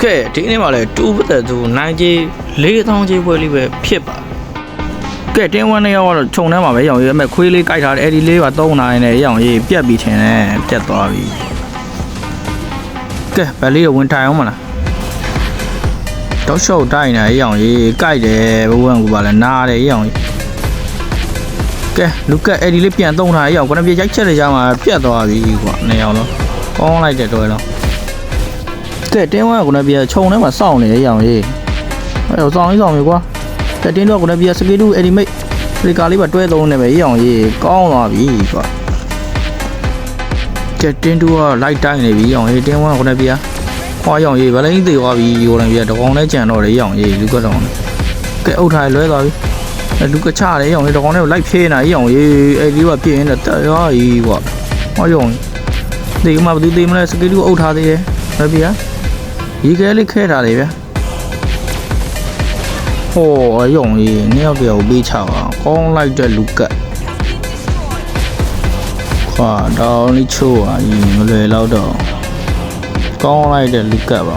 ကဲဒီနေ့မှလည်းတူပတ်သက်သူနိုင်ကြီး4000ကြီးပွဲလေးပဲဖြစ်ပါကဲတင်းဝမ်းနေရောက်တော့ခြုံထဲမှာပဲရောင်ရေးအမဲ့ခွေးလေးကြိုက်ထားတယ်အဲ့ဒီလေးပါ3နိုင်နဲ့ရောင်ရေးပြက်ပြီးထင်တယ်ပြက်သွားပြီကဲဗလေးကိုဝင်ထိုင်အောင်မလားတောက်လျှောက်တိုင်းနေရောင်ရေးကြိုက်တယ်ဘဝကပါလဲနားတယ်ရောင်ရေးကဲလူကအဲ့ဒီလေးပြန်3ထားရောင်ကနပြေရိုက်ချက်လေကြမှာပြက်သွားပြီကွာနေအောင်တော့ကောင်းလိုက်တယ်တော်တော်ကဲတင်းဝမ်းကနပြေခြုံထဲမှာစောင့်နေရောင်ရေးအဲ့တော့စောင့်ပြီကွာကဲတင်းတော့ကနပြေစကေတူအဲ့ဒီမိတ်ပလီကာလေးပါတွဲသုံးနေပဲရောင်ရေးကောင်းသွားပြီကွာကဲတင်းတူကလိုက်တိုင်းနေပြီရောင်ရေးတင်းဝမ်းကနပြေခွာရောင်ရေးဗလိုင်းသေးသွားပြီကိုနပြေတကောင်နဲ့ကြံတော့တယ်ရောင်ရေးလူကတော့ကဲအုတ်ထားလွဲသွားပြီလူကချတယ်ရောင်ရေးတကောင်နဲ့လိုက်ဖေးနေရောင်ရေးအဲ့ဒီကပြင်းနေတက်ရောကြီးကွာဟောရောင်ဒီမှာဘယ်သူသေးမလဲစကေတူအုတ်ထားသေးရဲ့နပြေရေခဲလေးခဲထားတယ်ဗျာဟောရောင်ကြီးနှစ်ယောက်တယောက်ပေးချပါကောင်းလိုက်တဲ့လူကတ်ခွာတောင်းလေးချိုးပါကြီးမလွယ်တော့ကောင်းလိုက်တဲ့လူကတ်ပါ